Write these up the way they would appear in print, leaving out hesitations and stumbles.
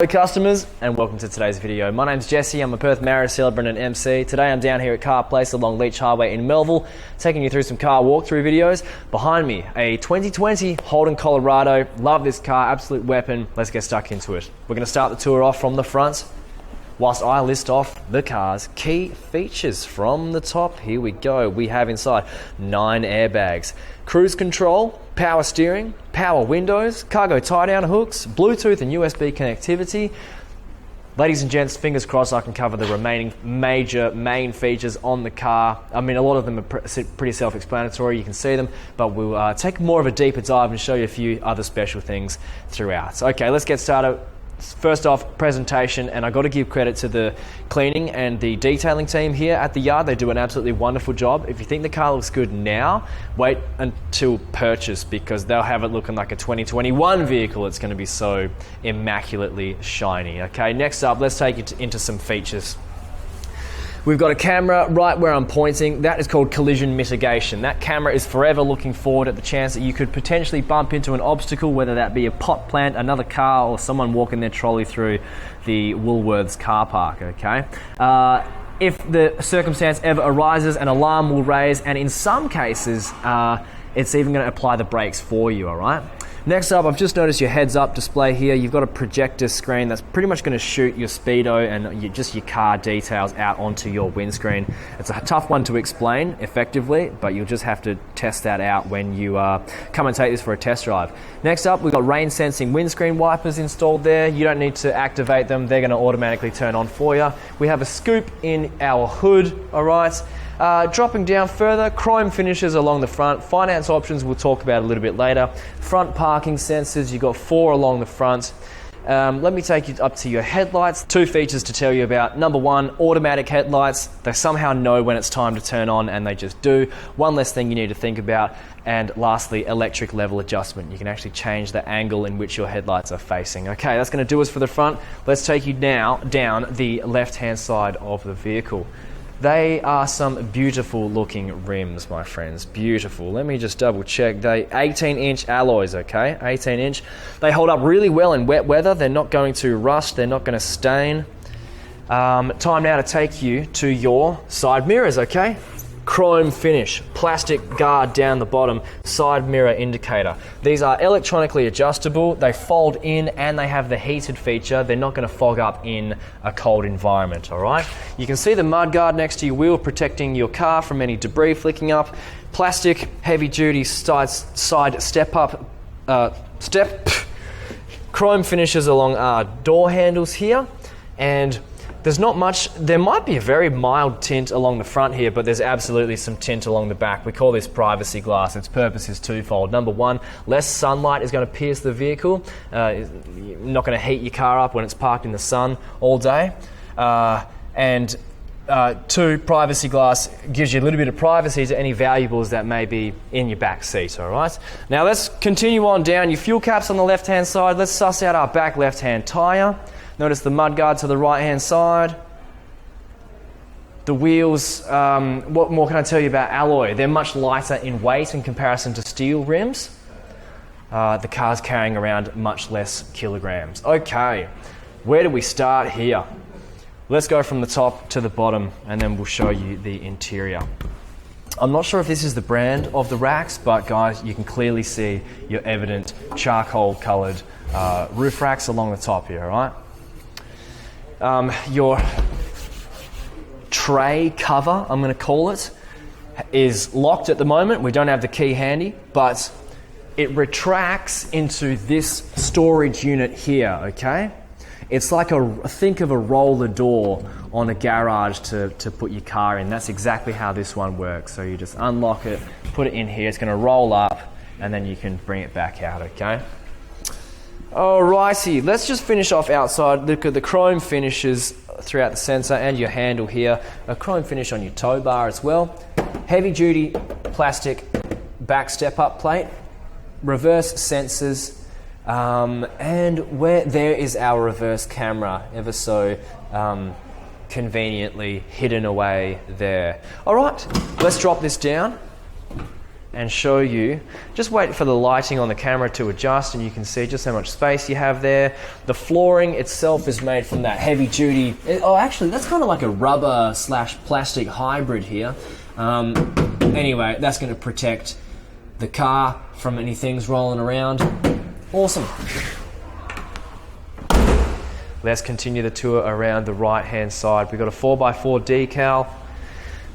Hello customers and welcome to today's video. My name's Jesse, I'm a Perth marriage celebrant and MC. Today I'm down here at Carr Place along Leach Highway in Mellville, taking you through some car walkthrough videos. Behind me, a 2020 Holden Colorado. Love this car, absolute weapon. Let's get stuck into it. We're going to start the tour off from the front whilst I list off the car's key features from the top. Here we go. We have inside 9 airbags, cruise control, power steering, power windows, cargo tie-down hooks, Bluetooth and USB connectivity. Ladies and gents, fingers crossed I can cover the remaining main features on the car. I mean, a lot of them are pretty self-explanatory, you can see them, but we'll take more of a deeper dive and show you a few other special things throughout. Okay, let's get started. First off, presentation, and I got to give credit to the cleaning and the detailing team here at the yard. They do an absolutely wonderful job. If you think the car looks good now, wait until purchase, because they'll have it looking like a 2021 vehicle. It's going to be so immaculately shiny. Okay, next up, let's take it into some features. We've got a camera right where I'm pointing. That is called collision mitigation. That camera is forever looking forward at the chance that you could potentially bump into an obstacle, whether that be a pot plant, another car, or someone walking their trolley through the Woolworths car park, okay? If the circumstance ever arises, an alarm will raise, and in some cases, it's even going to apply the brakes for you, all right? Next up, I've just noticed your heads-up display here. You've got a projector screen that's pretty much going to shoot your speedo and just your car details out onto your windscreen. It's a tough one to explain effectively, but you'll just have to test that out when you come and take this for a test drive. Next up, we've got rain-sensing windscreen wipers installed there. You don't need to activate them. They're going to automatically turn on for you. We have a scoop in our hood, all right? Dropping down further, chrome finishes along the front. Finance options we'll talk about a little bit later. Front parking sensors, you've got 4 along the front. Let me take you up to your headlights. 2 features to tell you about. Number 1, automatic headlights. They somehow know when it's time to turn on, and they just do. One less thing you need to think about. And lastly, electric level adjustment. You can actually change the angle in which your headlights are facing. Okay, that's going to do us for the front. Let's take you now down the left-hand side of the vehicle. They are some beautiful looking rims, my friends, beautiful. Let me just double check. They 18-inch alloys, okay, 18-inch. They hold up really well in wet weather. They're not going to rust, they're not going to stain. Time now to take you to your side mirrors, okay? Chrome finish, plastic guard down the bottom, side mirror indicator. These are electronically adjustable, they fold in, and they have the heated feature. They're not going to fog up in a cold environment, all right? You can see the mud guard next to your wheel protecting your car from any debris flicking up. Plastic, heavy-duty side step-up, chrome finishes along our door handles here, and there's not much. There might be a very mild tint along the front here, but there's absolutely some tint along the back. We call this privacy glass. Its purpose is twofold. Number 1, less sunlight is going to pierce the vehicle. You're not going to heat your car up when it's parked in the sun all day. And 2, privacy glass gives you a little bit of privacy to any valuables that may be in your back seat, all right? Now let's continue on down. Your fuel cap's on the left-hand side. Let's suss out our back left-hand tyre. Notice the mudguard to the right-hand side. The wheels, what more can I tell you about alloy? They're much lighter in weight in comparison to steel rims. The car's carrying around much less kilograms. Okay, where do we start here? Let's go from the top to the bottom, and then we'll show you the interior. I'm not sure if this is the brand of the racks, but guys, you can clearly see your evident charcoal-coloured roof racks along the top here, all right? Your tray cover, I'm going to call it, is locked at the moment. We don't have the key handy, but it retracts into this storage unit here, okay? It's like think of a roller door on a garage to put your car in. That's exactly how this one works. So you just unlock it, put it in here, it's going to roll up, and then you can bring it back out, okay? Alrighty, let's just finish off outside. Look at the chrome finishes throughout the sensor and your handle here. A chrome finish on your tow bar as well. Heavy duty plastic back step-up plate. Reverse sensors. And where there is our reverse camera, ever so conveniently hidden away there. Alright, let's drop this down. and show you. Just wait for the lighting on the camera to adjust and you can see just how much space you have there. The flooring itself is made from that heavy duty, oh actually that's kind of like a rubber slash plastic hybrid here. Anyway, that's going to protect the car from any things rolling around. Awesome. Let's continue the tour around the right hand side. We've got a 4x4 decal,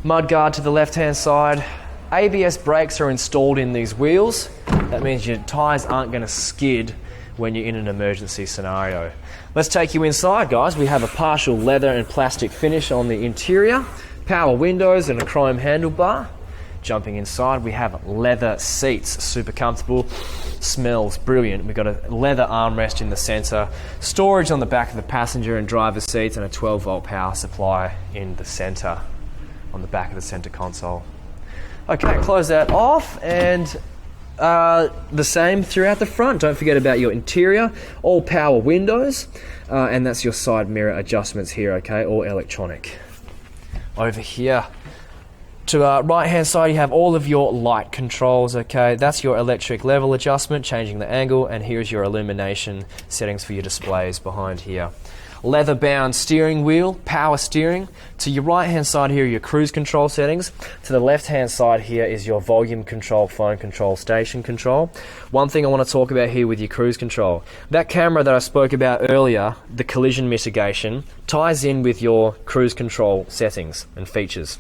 mudguard to the left hand side. ABS brakes are installed in these wheels. That means your tyres aren't going to skid when you're in an emergency scenario. Let's take you inside, guys. We have a partial leather and plastic finish on the interior, power windows and a chrome handlebar. Jumping inside, we have leather seats, super comfortable, smells brilliant. We've got a leather armrest in the centre, storage on the back of the passenger and driver's seats, and a 12-volt power supply in the centre, on the back of the centre console. Okay, close that off, and the same throughout the front. Don't forget about your interior, all power windows, and that's your side mirror adjustments here, okay, all electronic. Over here, to right hand side, you have all of your light controls, okay, that's your electric level adjustment, changing the angle, and here's your illumination settings for your displays behind here. Leather bound steering wheel, power steering. To your right hand side here are your cruise control settings. To the left hand side here is your volume control, phone control, station control. One thing I want to talk about here with your cruise control, that camera that I spoke about earlier, the collision mitigation, ties in with your cruise control settings and features.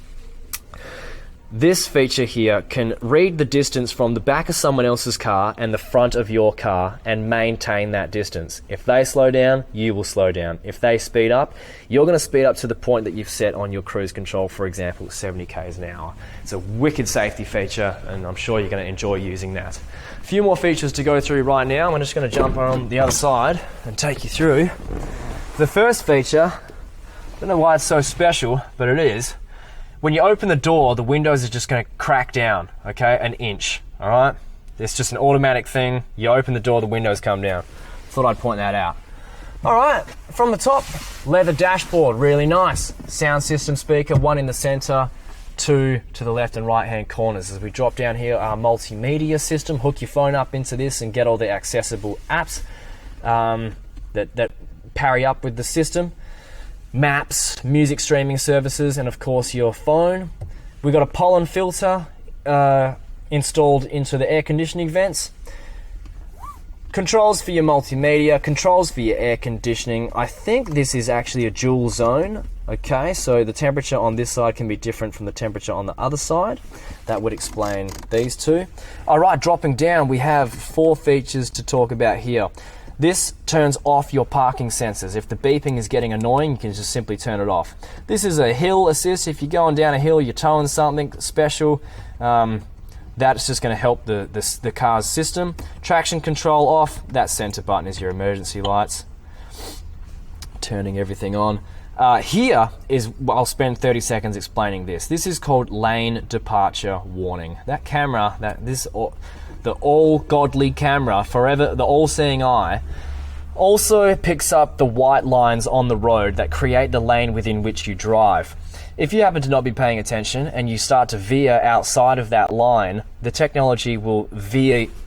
This feature here can read the distance from the back of someone else's car and the front of your car and maintain that distance. If they slow down, you will slow down. If they speed up, you're going to speed up to the point that you've set on your cruise control, for example, 70 k's an hour. It's a wicked safety feature and I'm sure you're going to enjoy using that. A few more features to go through right now. I'm just going to jump on the other side and take you through. The first feature, I don't know why it's so special, but it is. When you open the door, the windows are just going to crack down, okay, an inch, all right? It's just an automatic thing. You open the door, the windows come down. Thought I'd point that out. All right, from the top, leather dashboard, really nice. Sound system speaker, one in the center, two to the left and right hand corners. As we drop down here, our multimedia system, hook your phone up into this and get all the accessible apps that parry up with the system. Maps, music streaming services, and of course your phone. We've got a pollen filter installed into the air conditioning vents. Controls for your multimedia, controls for your air conditioning. I think this is actually a dual zone. Okay, so the temperature on this side can be different from the temperature on the other side. That would explain these two. All right, dropping down, we have 4 features to talk about here. This turns off your parking sensors. If the beeping is getting annoying, you can just simply turn it off. This is a hill assist. If you're going down a hill, you're towing something special, that's just going to help the car's system. Traction control off. That center button is your emergency lights. Turning everything on. Here is, I'll spend 30 seconds explaining this. This is called lane departure warning. That camera, the all-godly camera, forever, the all-seeing eye, also picks up the white lines on the road that create the lane within which you drive. If you happen to not be paying attention and you start to veer outside of that line, the technology will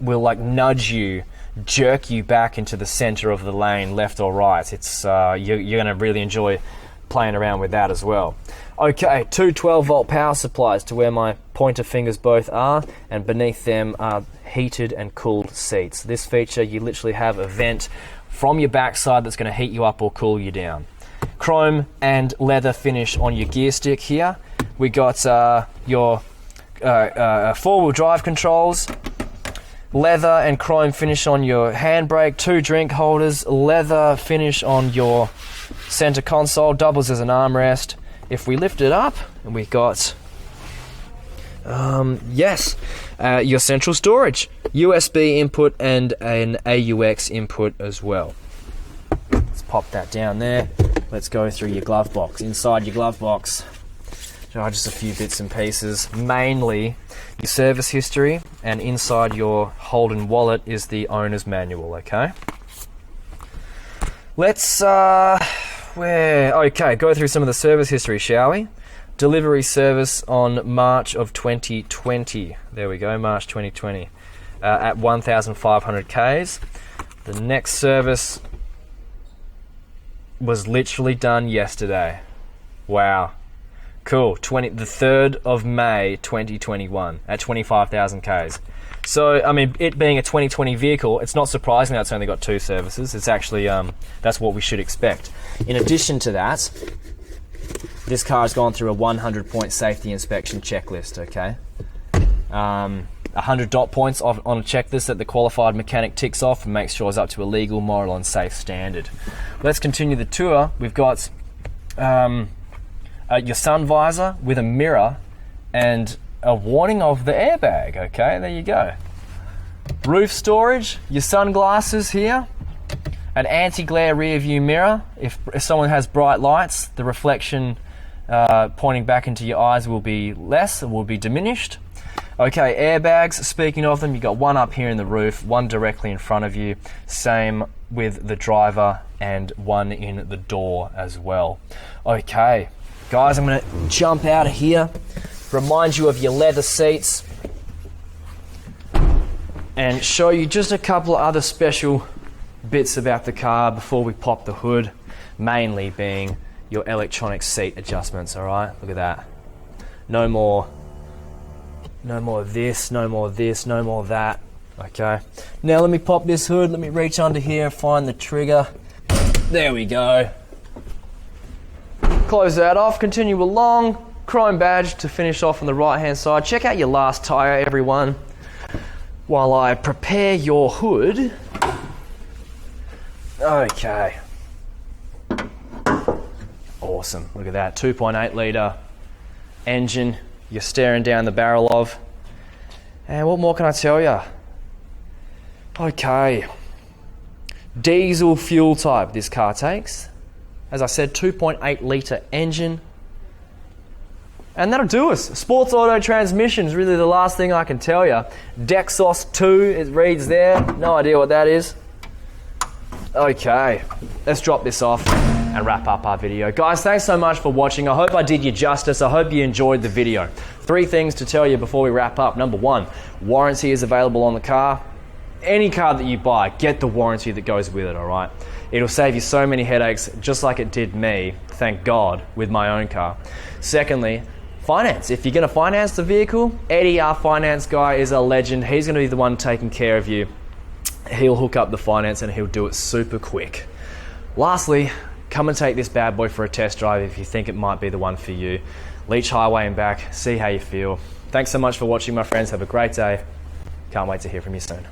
like nudge you, jerk you back into the center of the lane, left or right. It's you're going to really enjoy playing around with that as well. Okay, 2 12-volt power supplies to where my pointer fingers both are, and beneath them are heated and cooled seats. This feature, you literally have a vent from your backside that's going to heat you up or cool you down. Chrome and leather finish on your gear stick here. We got your 4-wheel drive controls, leather and chrome finish on your handbrake, 2 drink holders, leather finish on your center console, doubles as an armrest. If we lift it up, and we got your central storage, USB input and an AUX input as well. Let's pop that down there. Let's go through your glove box. Inside your glove box, just a few bits and pieces, mainly your service history, and inside your Holden wallet is the owner's manual, okay? Let's go through some of the service history, shall we? Delivery service on March of 2020. There we go, March 2020. At 1,500 Ks. The next service was literally done yesterday. Wow. Cool. The 3rd of May 2021 at 25,000 Ks. So, I mean, it being a 2020 vehicle, it's not surprising that it's only got 2 services. It's actually, that's what we should expect. In addition to that, this car has gone through a 100-point safety inspection checklist, okay? 100 dot points on a checklist that the qualified mechanic ticks off and makes sure it's up to a legal, moral and safe standard. Let's continue the tour. We've got your sun visor with a mirror and a warning of the airbag. Okay, there you go. Roof storage, your sunglasses here, an anti-glare rear view mirror. If someone has bright lights, the reflection pointing back into your eyes will be less, it will be diminished. Okay, airbags, speaking of them, you've got one up here in the roof, one directly in front of you, same with the driver, and one in the door as well. Okay, guys, I'm going to jump out of here, remind you of your leather seats, and show you just a couple of other special bits about the car before we pop the hood, mainly being your electronic seat adjustments, alright? Look at that. No more of this, no more of this, no more of that. Okay. Now let me pop this hood, let me reach under here, find the trigger. There we go. Close that off, continue along. Chrome badge to finish off on the right hand side. Check out your last tyre, everyone. While I prepare your hood. Okay. Awesome, look at that, 2.8 litre engine you're staring down the barrel of. And what more can I tell you? Okay, diesel fuel type this car takes. As I said, 2.8 litre engine. And that'll do us. Sports auto transmission is really the last thing I can tell you. Dexos 2, it reads there. No idea what that is. Okay, let's drop this off and wrap up our video. Guys, thanks so much for watching. I hope I did you justice. I hope you enjoyed the video. 3 things to tell you before we wrap up. Number 1, warranty is available on the car. Any car that you buy, get the warranty that goes with it, all right? It'll save you so many headaches, just like it did me, thank God, with my own car. Secondly, finance. If you're going to finance the vehicle, Eddie, our finance guy, is a legend. He's going to be the one taking care of you. He'll hook up the finance and he'll do it super quick. Lastly, come and take this bad boy for a test drive if you think it might be the one for you. Leach Highway and back, see how you feel. Thanks so much for watching, my friends. Have a great day. Can't wait to hear from you soon.